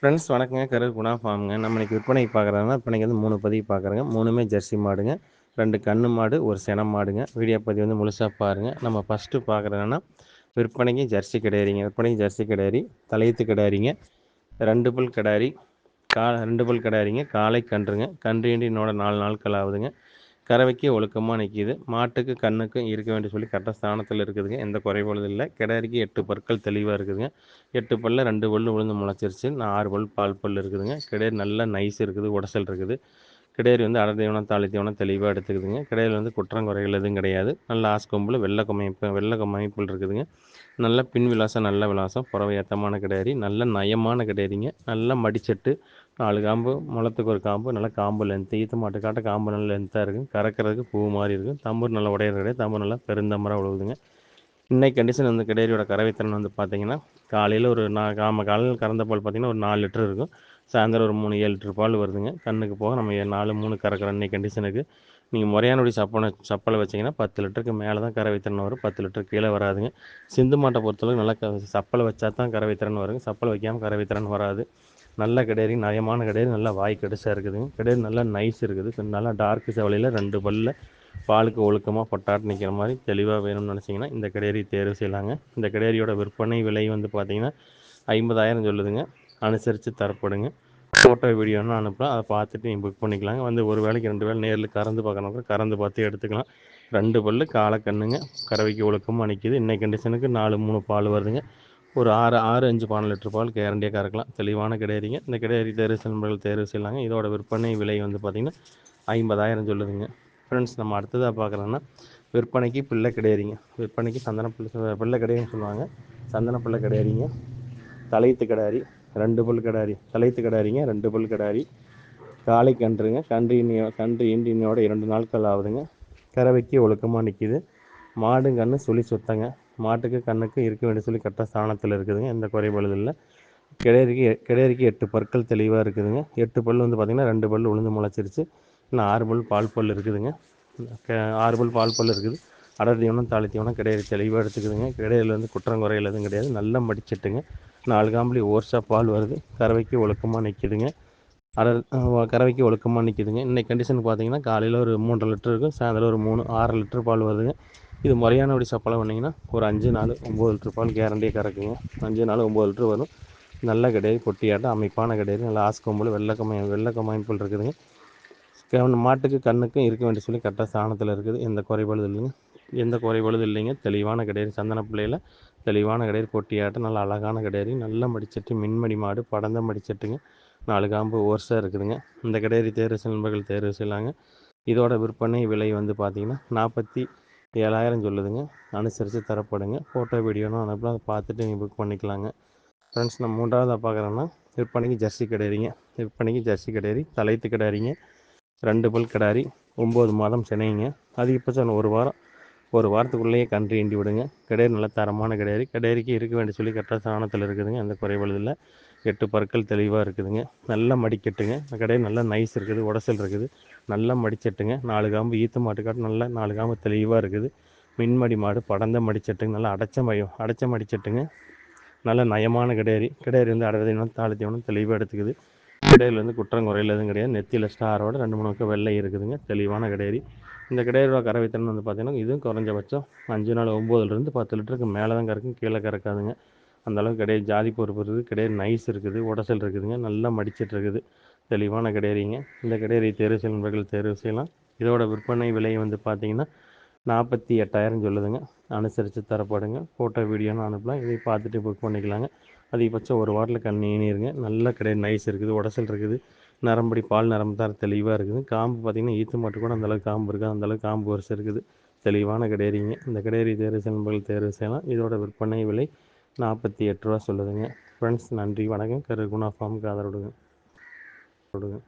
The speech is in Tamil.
ஃப்ரெண்ட்ஸ் வணக்கங்க. கரூர் குணா ஃபார்முங்க. நம்ம இன்றைக்கி விற்பனைக்கு பார்க்குறோன்னா விற்பனைக்கு வந்து 3 பதிவு பார்க்குறோங்க. 3மே ஜெர்சி மாடுங்க. 2 கன்று மாடு, ஒரு செனை மாடுங்க. வீடியோ பதிவு வந்து முழுசாக பாருங்கள். நம்ம ஃபஸ்ட்டு பார்க்குறோன்னா விற்பனைக்கு ஜெர்சி கிடாரிங்க. விற்பனைக்கு ஜெர்சி கிடாரி, தலையீத்து கிடாரிங்க, 2 பல் கிடாரி, 2 பல் கிடாரிங்க, காளை கன்றுங்க. கன்று ஈண்டு இன்னோட 4 நாட்கள் ஆகுதுங்க. கறவைக்கு ஒழுக்கமாக நிற்கிது. மாட்டுக்கு கண்ணுக்கும் இருக்க வேண்டிய சொல்லி கரெக்டாக ஸ்தானத்தில் இருக்குதுங்க. எந்த குறைபாடும் இல்லை. கிடாரிக்கு 8 பற்கள் தெளிவாக இருக்குதுங்க. 8 பல்ல 2 பல்லு உளுந்து முளைச்சிருச்சு. 6 பல் பால் பல் இருக்குதுங்க. கிடாரி நல்லா நைஸ் இருக்குது, உடசல் இருக்குது. கிடாரி வந்து அடர் தீவனம், தாலி தீவனம் தெளிவாக எடுத்துக்குதுங்க. கிடாரியில் வந்து குற்றம் குறைகள் எதுவும் கிடையாது. நல்ல ஆஸ்கொம்பில் வெள்ளை அமைப்பில் இருக்குதுங்க. நல்ல பின் விலாசம், நல்ல விலாசம், புறவை ஏத்தமான கிடாரி, நல்ல நயமான கிடாரிங்க. நல்ல மடிச்சட்டு, 4 காம்பு, முளத்துக்கு ஒரு காம்பு, நல்லா காம்பு லென்த்து, ஈத்து மாட்டுக்காட்ட காம்பு நல்லா லென்த்தாக இருக்குது. கறக்கிறதுக்கு பூ மாதிரி இருக்கும். தம்பூர் நல்லா உடையிற கிடையாது, தம்பூர் நல்லா பெருந்தம்பராக உழுவுதுங்க. இன்னைக்கு கண்டிஷன் வந்து கிடாரியோட கறவைத்திறன் வந்து பார்த்திங்கன்னா, காலையில் ஒரு காலையில் கறந்த பால் பார்த்திங்கன்னா ஒரு 4 லிட்டர் இருக்கும். சாயந்தரம் ஒரு 3-7 லிட்டர் பால் வருதுங்க. கண்ணுக்கு போக நம்ம 4-3 கறக்கிற இன்னைக்கு கண்டிஷனுக்கு நீங்கள் முறையானபடி சப்பலை வச்சிங்கன்னா 10 லிட்டருக்கு மேலே தான் கறவைத்திறன் வரும். 10 லிட்டர் கீழே வராதுங்க. சிந்து மாட்டை பொறுத்தளவுக்கு நல்லா சப்பலை வச்சா தான் கறவைத்திறன் வருங்க. சப்பலை வைக்காமல் கறவைத்திறன் வராது. நல்ல கிடாரி, நயமான கிடாரி, நல்லா வாய் கடிசாக இருக்குதுங்க. கிடாரி நல்லா நைஸ் இருக்குது. நல்லா டார்க்கு செவலையில் 2 பல்லில் பாலுக்கு ஒழுக்கமாக பொட்டாட்டு நிற்கிற மாதிரி தெளிவாக வேணும்னு நினச்சிங்கன்னா இந்த கிடாரி தேர்வு செய்யலாங்க. இந்த கிடாரியோட விற்பனை விலை வந்து பார்த்திங்கன்னா 50,000 சொல்லுதுங்க. அனுசரித்து தரப்படுங்க. ஃபோட்டோ வீடியோன்னு அனுப்பலாம். அதை பார்த்துட்டு நீங்கள் புக் பண்ணிக்கலாங்க. வந்து ஒரு வேளைக்கு 2 வேளை நேரில் கறந்து பார்க்கணும், கறந்து பார்த்து எடுத்துக்கலாம். 2 பல்லு காளை கண்ணுங்க. கறவைக்கு ஒழுக்கமாக நிற்கிது. இன்னைக்கு கண்டிஷனுக்கு 4-3 பால் வருதுங்க. ஒரு 6-5 12 லிட்டர் பால் கேரண்டியாக கறக்கலாம். தெளிவான கிடாரிங்க. இந்த கிடாரி தேர்வு செய்யலாங்க. இதோட விற்பனை விலை வந்து பார்த்திங்கன்னா 50,000 சொல்லுதுங்க. ஃப்ரெண்ட்ஸ், நம்ம அடுத்ததாக பார்க்குறோன்னா விற்பனைக்கு பிள்ளை கிடாரிங்க. விற்பனைக்கு பிள்ளை கிடாரின்னு சொல்லுவாங்க. சந்தன பிள்ளை கிடாரிங்க. தலையீத்து கிடாரி, 2 பல் கிடாரி. தலையீத்து கிடாரிங்க, 2 பல் கிடாரி. காளை கன்றுங்க. கன்று ஈண்டு இன்னோட 2 நாட்கள் ஆகுதுங்க. கறவைக்கு ஒழுக்கமாக நிற்கிது. மாடும் கன்று சுழி சுத்தங்க. மாட்டுக்கு கண்ணுக்கு இருக்க வேண்டிய சொல்லி கரெக்டாக ஸ்தானத்தில் இருக்குதுங்க. எந்த குறைபாடும் இல்லை. கிடாரிக்கு 8 பற்கள் தெளிவாக இருக்குதுங்க. 8 பல் வந்து பார்த்திங்கன்னா 2 பல் உளுந்து முளைச்சிருச்சு. இன்னும் 6 பல் பால் பல் இருக்குதுங்க. 6 பல் பால் பல் இருக்குது. அடர் தீவனம், தாலி தீவனம் கிடாரி தெளிவாக எடுத்துக்குதுங்க. கிடாரியில் வந்து குற்றம் குறைகள் எதுவும் கிடையாது. நல்லா மடிச்சட்டுங்க. 4 காம்புலி ஓர்ஸாக பால் வருது. கறவைக்கு ஒழுக்கமாக நிற்கிதுங்க. கறவைக்கு ஒழுக்கமாக நிற்கிதுங்க. இன்னைக்கு கண்டிஷன் பார்த்திங்கன்னா காலையில் ஒரு 3 லிட்டர் இருக்கும். சாயந்தரம் ஒரு 6 லிட்டர் பால் வருதுங்க. இது முறையானபடி சப்பலை பண்ணிங்கன்னா ஒரு 5 நாள் 9 லிட்டர் பால் கேரண்டியாக கறக்குங்க. 5 நாள் 9 லிட்டர் வரும். நல்ல கிடாரி, பொட்டியாட்டம் அமைப்பான கிடாரி, நல்லா ஆஸ்கொம்பில் வெள்ளை அமைப்பில் இருக்குதுங்க. மாட்டுக்கு கண்ணுக்கும் இருக்க வேண்டிய சொல்லி கரெக்டாக ஸ்தானத்தில் இருக்குது. எந்த குறைபாடும் இல்லைங்க. தெளிவான கிடாரி, சந்தன பிள்ளையில் தெளிவான கிடாரி, பொட்டியாட்டம், நல்ல அழகான கிடாரி, நல்ல மடிச்சட்டு, மின்மடி மாடு, படந்த மடிச்சட்டுங்க. 4 காம்பு ஓர்ஸாக இருக்குதுங்க. இந்த கிடாரி நண்பர்கள் தேர்வு செய்யலாங்க. இதோட விற்பனை விலை வந்து பார்த்திங்கன்னா 47,000 சொல்லுதுங்க. அனுசரித்து தரப்படுங்க. ஃபோட்டோ வீடியோன்னு அனுப்பலாம். அதை பார்த்துட்டு நீங்கள் புக் பண்ணிக்கலாங்க. ஃப்ரெண்ட்ஸ், நம்ம 3வதாக பார்க்குறோன்னா விற்பனைக்கு ஜெர்சி கிடாரிங்க. விற்பனைக்கு ஜெர்சி கிடாரி, தலையீத்து கிடாரிங்க, 2 பல் கிடாரி, 9 மாதம் சினைங்க. அதிகபட்சம் ஒரு வாரத்துக்குள்ளேயே கன்று ஈண்டி விடுங்க. கிடாரி நல்ல தரமான கிடாரி. கிடாரிக்கு இருக்க வேண்டிய சொல்லி கரெக்டாக ஸ்தானத்தில் இருக்குதுங்க. எந்த குறைபாடும் இல்லை. 8 பற்கள் தெளிவாக இருக்குதுங்க. நல்லா மடிக்கட்டுங்க. கிடாரி நல்லா நைஸ் இருக்குது, உடசல் இருக்குது. நல்லா மடிச்சட்டுங்க. 4 காம்பு ஈத்து மாட்டுக்காட்டு நல்லா 4 காம்பு தெளிவாக இருக்குது. மின்மடி மாடு, படந்த மடிச்சட்டுங்க. நல்லா அடைச்ச மடிச்சட்டுங்க. நல்ல நயமான கிடாரி. கிடாரி வந்து அடர் தீவனம், தாலி தீவனம் தெளிவாக எடுத்துக்குது. கிடாரியில் வந்து குற்றம் குறையில் எதுவும் கிடையாது. நெத்தியில் ஸ்டாரோட 2-3 பக்கம் வெள்ளை இருக்குதுங்க. தெளிவான கிடாரி. இந்த கிடாரியோட கறவைத்திறன் வந்து பார்த்திங்கன்னா இதுவும் குறைஞ்சபட்சம் 5 நாள் 9லிருந்து 10 லிட்டருக்கு மேலே தான் கறக்கும். கீழே கறக்காதுங்க. அந்தளவுக்கு கிடாரி ஜாதி பொறுப்பு இருக்குது. கிடாரி நைஸ் இருக்குது, உடசல் இருக்குதுங்க. நல்லா மடிச்சிட்டு இருக்குது. தெளிவான கிடாரிங்க. இந்த கிடாரி தேர்வு செய்யலாம். இதோட விற்பனை விலை வந்து பார்த்திங்கன்னா 48,000 சொல்லுதுங்க. அனுசரித்து தரப்படுங்க. ஃபோட்டோ வீடியோன்னு அனுப்பலாம். இதை பார்த்துட்டு புக் பண்ணிக்கலாங்க. அதிகபட்சம் ஒரு வாரத்தில் கன்று ஈனிருங்க. நல்ல கிடாரி நைஸ் இருக்குது, உடசல் இருக்குது. நரம்படி பால் நரம்பு தான் தெளிவாக இருக்குது. காம்பு பார்த்திங்கன்னா ஈத்து மாட்டு கூட அந்தளவுக்கு காம்பு இருக்குது. அந்தளவுக்கு காம்பு வரிசை இருக்குது. தெளிவான கிடாரிங்க. இந்த கிடாரி தேர்வு செய்யலாம். இதோட விற்பனை விலை 48 ரூபா சொல்லுதுங்க. ஃப்ரெண்ட்ஸ், நன்றி, வணக்கம். கரூர் குணா ஃபார்முக்கு ஆதரவு கொடுங்க.